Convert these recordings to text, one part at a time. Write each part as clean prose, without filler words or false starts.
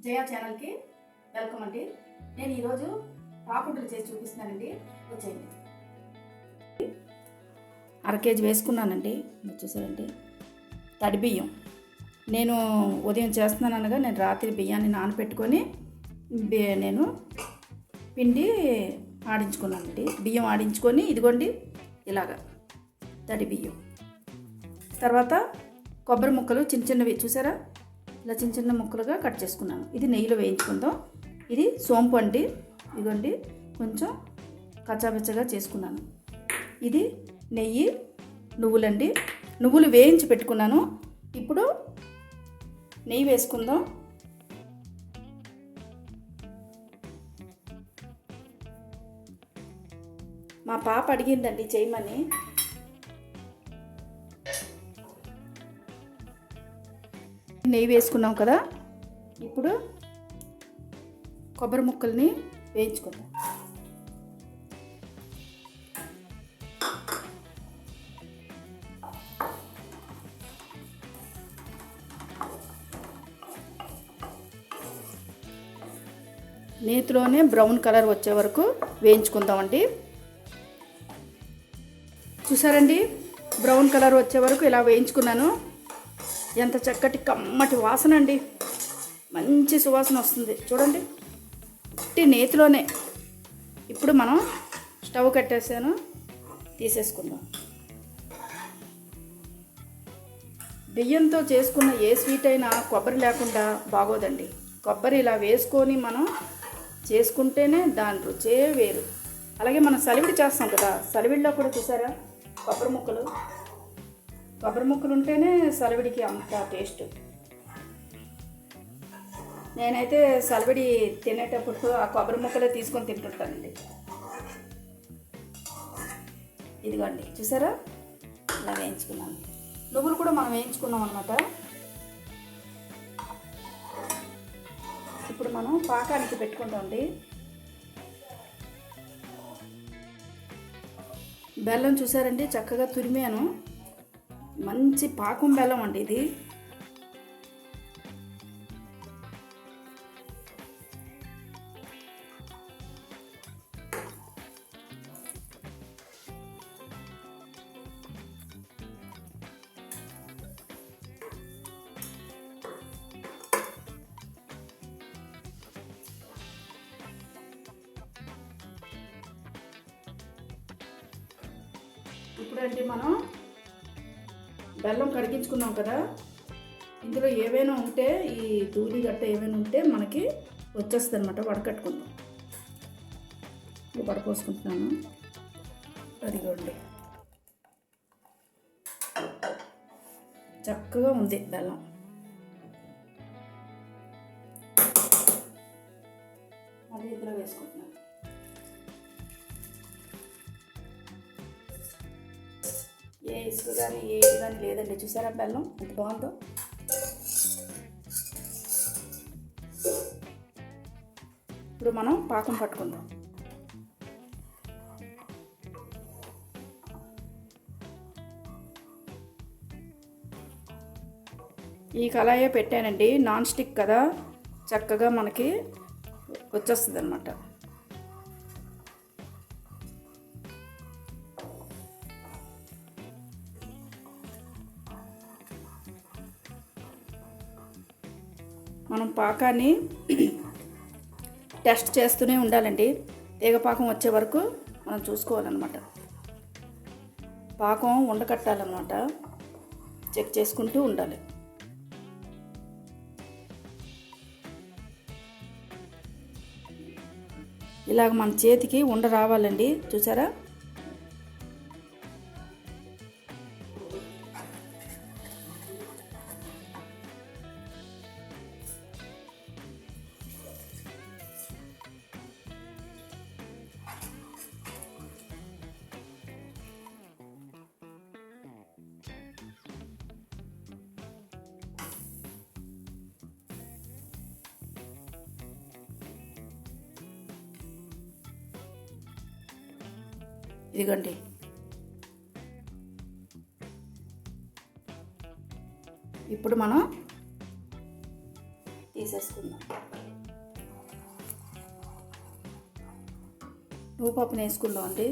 జయ ఛానల్కి వెల్కమ్ అండి. నేను ఈరోజు పాకుండలు చేసి చూపిస్తున్నానండి. వచ్చేయండి. 1/2 కేజీ వేసుకున్నానండి. చూసారండి, తడి బియ్యం. నేను ఉదయం చేస్తున్నాను అనగా నేను రాత్రి బియ్యాన్ని నానబెట్టుకొని నేను పిండి ఆడించుకున్నానండి. బియ్యం ఆడించుకొని ఇదిగోండి ఇలాగా తడి బియ్యం. తర్వాత కొబ్బరి ముక్కలు చిన్న చిన్నవి చూసారా, ఇలా చిన్న చిన్న ముక్కలుగా కట్ చేసుకున్నాను. ఇది నెయ్యిలో వేయించుకుందాం. ఇది సోంపు అండి, ఇదిగోండి కొంచెం కచ్చాపచ్చగా చేసుకున్నాను. ఇది నెయ్యి, నువ్వులండి, నువ్వులు వేయించి పెట్టుకున్నాను. ఇప్పుడు నెయ్యి వేసుకుందాం. మా పాప అడిగిందండి చేయమని. నెయ్యి వేసుకున్నాం కదా, ఇప్పుడు కొబ్బరి ముక్కల్ని వేయించుకుందాం. నేతిలోనే బ్రౌన్ కలర్ వచ్చే వరకు వేయించుకుందామండి. చూసారండి, బ్రౌన్ కలర్ వచ్చే వరకు ఇలా వేయించుకున్నాను. ఎంత చక్కటి కమ్మటి వాసన అండి, మంచి సువాసన వస్తుంది చూడండి, ఇట్టి నేతిలోనే. ఇప్పుడు మనం స్టవ్ కట్టేసాను, తీసేసుకుందాం. బియ్యంతో చేసుకున్న ఏ స్వీట్ అయినా కొబ్బరి లేకుండా బాగోదండి. కొబ్బరి ఇలా వేసుకొని మనం చేసుకుంటేనే దాని రుచే వేరు. అలాగే మనం సలివిడి చేస్తాం కదా, సలివిడిలో కూడా చూసారా కొబ్బరి ముక్కలు ఉంటేనే సలివిడికి అంత టేస్ట్. నేనైతే సలివిడి తినేటప్పుడు ఆ కొబ్బరి ముక్కలే తీసుకొని తింటుంటానండి. ఇదిగోండి చూసారా, ఇలా వేయించుకున్నాను. నువ్వులు కూడా మనం వేయించుకున్నాం అన్నమాట. ఇప్పుడు మనం పాకానికి పెట్టుకుంటామండి. బెల్లం చూసారండి, చక్కగా తురిమాను. మంచి పాకం బెల్లం అండి ఇది. ఇప్పుడంటే మనం బెల్లం కరిగించుకున్నాం కదా, ఇందులో ఏవైనా ఉంటే ఈ దూది గట్ట ఏమైనా ఉంటే మనకి వచ్చేస్తుంది అనమాట. వడకట్టుకుందాం. వడపోసుకుంటున్నాను. అదిగోండి, చక్కగా ఉంది బెల్లం. అది ఇందులో వేసుకుంటున్నాను. ఏ ఇసుక కానీ ఏది కానీ లేదండి. చూసారా బెల్లం ఎంత బాగుందో. ఇప్పుడు మనం పాకం పట్టుకుందాం. ఈ కళాయే పెట్టానండి, నాన్ స్టిక్ కదా, చక్కగా మనకి వచ్చేస్తుంది అన్నమాట. మనం పాకాన్ని టెస్ట్ చేస్తూనే ఉండాలండి. తీగపాకం వచ్చే వరకు మనం చూసుకోవాలన్నమాట. పాకం ఉండకట్టాలన్నమాట, చెక్ చేసుకుంటూ ఉండాలి. ఇలాగ మన చేతికి ఉండ రావాలండి. చూసారా, ఇదిగోండి. ఇప్పుడు మనం తీసేసుకుందాం. నువ్వు పప్పుని వేసుకుందాం అండి.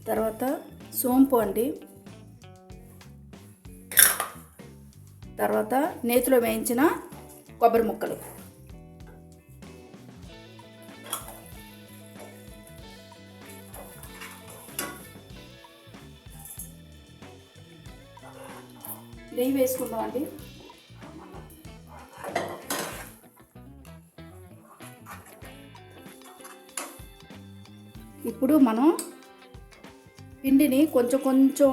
తర్వాత సోంపు అండి. తర్వాత నేతిలో వేయించిన కొబ్బరి ముక్కలు. నెయ్యి వేసుకుందాం అండి. ఇప్పుడు మనం పిండిని కొంచెం కొంచెం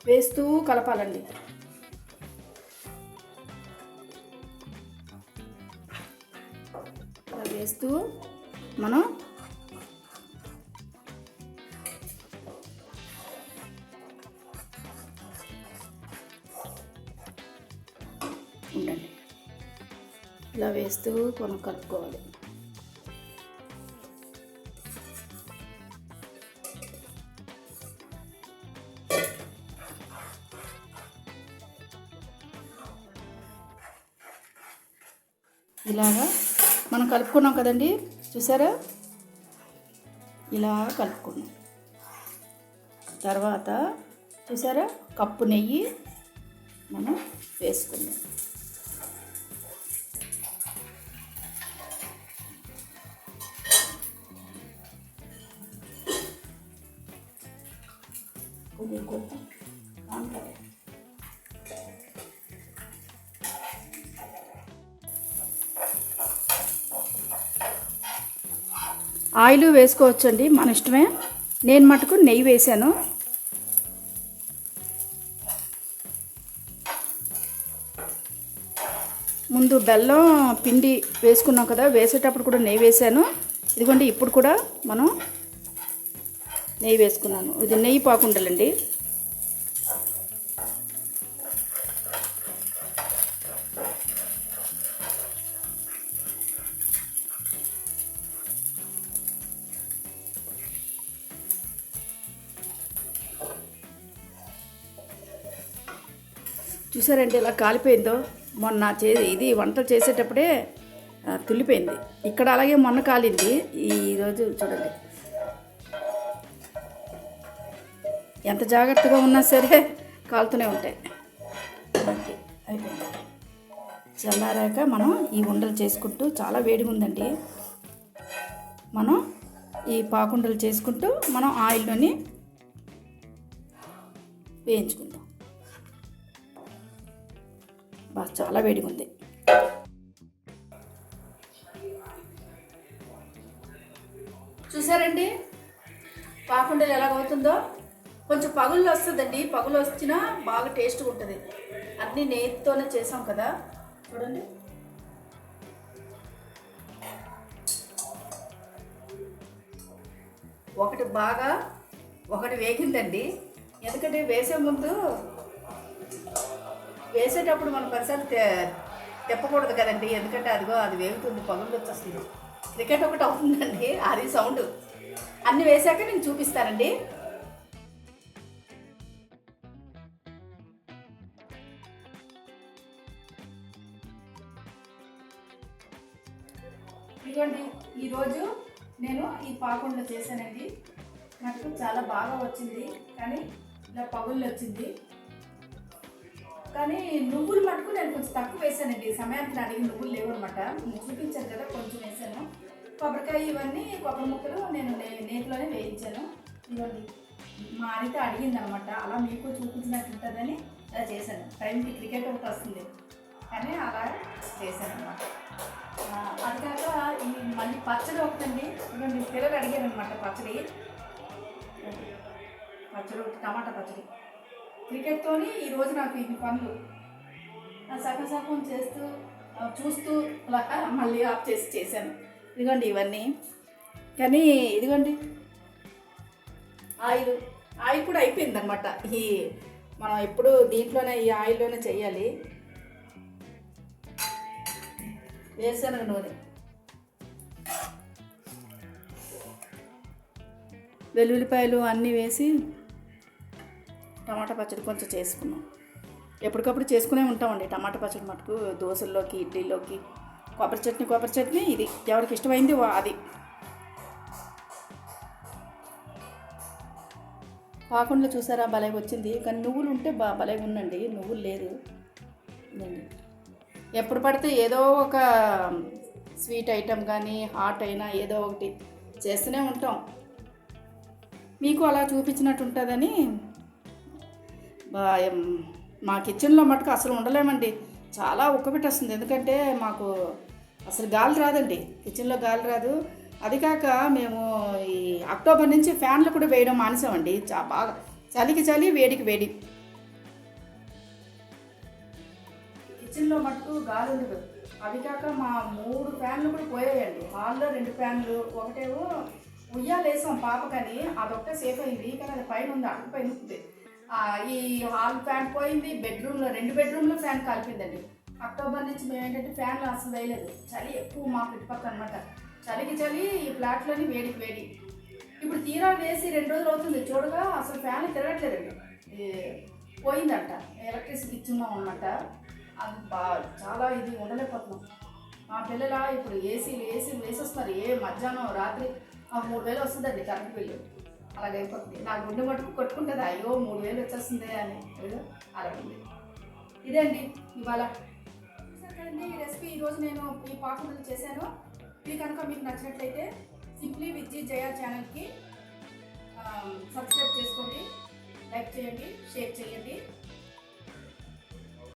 వేస్తూ కలపాలండి. ఇలా వేస్తూ మనం ఉండండి, ఇలా వేస్తూ మనం కలుపుకోవాలి. ఇలాగా మనం కలుపుకున్నాం కదండి, చూసారా? ఇలా కలుపుకున్నాం. తర్వాత చూసారా, కప్పు నెయ్యి మనం వేసుకుందాం. ఆయిల్ వేసుకోవచ్చండి, మన ఇష్టమే. నేను మటుకు నెయ్యి వేసాను. ముందు బెల్లం పిండి వేసుకున్నాం కదా, వేసేటప్పుడు కూడా నెయ్యి వేసాను. ఇదిగోండి, ఇప్పుడు కూడా మనం నెయ్యి వేసుకున్నాను. ఇది నెయ్యి పాకుండాలండి. చూసారంటే ఇలా కాలిపోయిందో. మొన్న ఇది వంటలు చేసేటప్పుడే తుల్లిపోయింది. ఇక్కడ అలాగే మొన్న కాలింది. ఈరోజు చూడండి, ఎంత జాగ్రత్తగా ఉన్నా సరే కాలుతూనే ఉంటాయి. అయిపోయింది. చల్లారాక మనం ఈ ఉండలు చేసుకుంటూ, చాలా వేడిగా ఉందండి, మనం ఈ పాకుండలు చేసుకుంటూ మనం ఆయిల్లోని వేయించుకుందాం. బాగా చాలా వేడిగా ఉంది. చూసారండి పాకుండలు ఎలాగవుతుందో. కొంచెం పగుళ్ళు వస్తుందండి, పగులు వచ్చినా బాగా టేస్ట్గా ఉంటుంది. అన్నీ నేతితోనే చేసాం కదా, చూడండి. ఒకటి వేగిందండి. ఎందుకంటే వేసేటప్పుడు మనం పరిసరాలు తిప్పకూడదు కదండి, ఎందుకంటే అది వేగుతుంది, పగులు వచ్చేస్తుంది. క్రికెట్ ఒకటి అవుతుందండి, అది సౌండ్. అన్నీ వేసాక నేను చూపిస్తానండి. ఇదిగోండి, ఈరోజు నేను ఈ పాకుండలు చేశానండి. నాకు చాలా బాగా వచ్చింది, కానీ ఇలా పగుళ్ళు వచ్చింది. కానీ నువ్వులు మటుకు నేను కొంచెం తక్కువ వేసానండి. సమయానికి అడిగి నువ్వులు లేవు అనమాట. నేను చూపించాను కదా, కొంచెం వేసాను. కొబ్బరికాయ ఇవన్నీ కొబ్బరి ముక్కలు నేను నేతిలోనే వేయించాను. ఇవన్నీ మా అనిత అడిగింది అనమాట, అలా మీకు చూపించినట్టు ఉంటుందని అలా చేశాను. టైంకి క్రికెట్ ఒకటి వస్తుంది కానీ అలా చేశాను అనమాట. అది కాక ఈ మళ్ళీ పచ్చడి ఒకటండి. ఇవ్వండి, పిల్లలు అడిగారు అనమాట పచ్చడి ఒకటి, టమాటా పచ్చడి. క్రికెట్తోని ఈరోజు నాకు ఇన్ని పనులు సగం సగం చూస్తూ అలా మళ్ళీ ఆఫ్ చేశాను. ఇదిగోండి ఇవన్నీ. కానీ ఇదిగోండి ఆయిల్ కూడా అయిపోయింది అనమాట. మనం ఎప్పుడు దీంట్లోనే ఈ ఆయిల్లోనే చేయాలి. వేరుశనగ నూనె, వెల్లుల్లిపాయలు అన్నీ వేసి టమాటా పచ్చడి కొంచెం చేసుకున్నాం. ఎప్పటికప్పుడు చేసుకునే ఉంటామండి టమాటా పచ్చడి మటుకు. దోశల్లోకి, ఇడ్లీలోకి కొబ్బరి చట్నీ ఇది ఎవరికి ఇష్టమైంది అది. పాకుండా చూసారా భలే వచ్చింది, కానీ నువ్వులు ఉంటే భలే ఉందండి. నువ్వులు లేదు ఇదండి. ఎప్పుడు పడితే ఏదో ఒక స్వీట్ ఐటెం కానీ హాట్ అయినా ఏదో ఒకటి చేస్తూనే ఉంటాం. మీకు అలా చూపించినట్టు ఉంటుందని. మా కిచెన్లో మటుకు అసలు ఉండలేమండి, చాలా ఉక్కపెట్టేస్తుంది. ఎందుకంటే మాకు అసలు గాలి రాదండి, కిచెన్లో గాలి రాదు. అది కాక మేము ఈ అక్టోబర్ నుంచి ఫ్యాన్లు కూడా వేయడం మానేసామండి. బాగా చలికి చలి, వేడికి వేడి. కిచెన్లో మటుకు గాలి ఉండదు. అది కాక మా 3 ఫ్యాన్లు కూడా పోయాయండి. హాల్లో 2 ఫ్యాన్లు, ఒకటేమో ఉయ్యాలేసాం పాపకని, అదొక్కటే సేఫ్ అయింది. కానీ అది పైన ఉంది, అటు పైన ఉంది. ఈ హాల్ ఫ్యాన్ పోయింది, 2 బెడ్రూమ్లో ఫ్యాన్ కాలిపోయిందండి. అక్టోబర్ నుంచి మేము ఏంటంటే ఫ్యాన్లు అసలు వేయలేదు. చలి ఎక్కువ మాకు ఇటుపక్క అనమాట. చలికి చలి, ఈ ఫ్లాట్లోని వేడికి వేడి. ఇప్పుడు తీరా వేసి 2 రోజులు అవుతుంది, చూడగా అసలు ఫ్యాన్ తిరగట్లేదండి. పోయిందంట, ఎలక్ట్రిసిటీ ఇచ్చున్నాం అనమాట. అది చాలా ఇది ఉండలేకపోతున్నాం. మా పిల్లల ఇప్పుడు ఏసీలు వేసేస్తున్నారు. మధ్యాహ్నం రాత్రి 3000 వస్తుందండి కరెంట్ బిల్లు. అలాగైపోతుంది. నా గుండె మటుకు కొట్టుకుంటుంది, అయ్యో 3000 వచ్చేస్తుంది అని. అలాగే ఇదే అండి ఇవాళ కదండి ఈ రెసిపీ. ఈరోజు నేను ఈ పాకుండలు చేశాను. ఇది కనుక మీకు నచ్చినట్లయితే సింప్లీ విత్ జయ ఛానల్కి సబ్స్క్రైబ్ చేసుకోండి, లైక్ చేయండి, షేర్ చేయండి.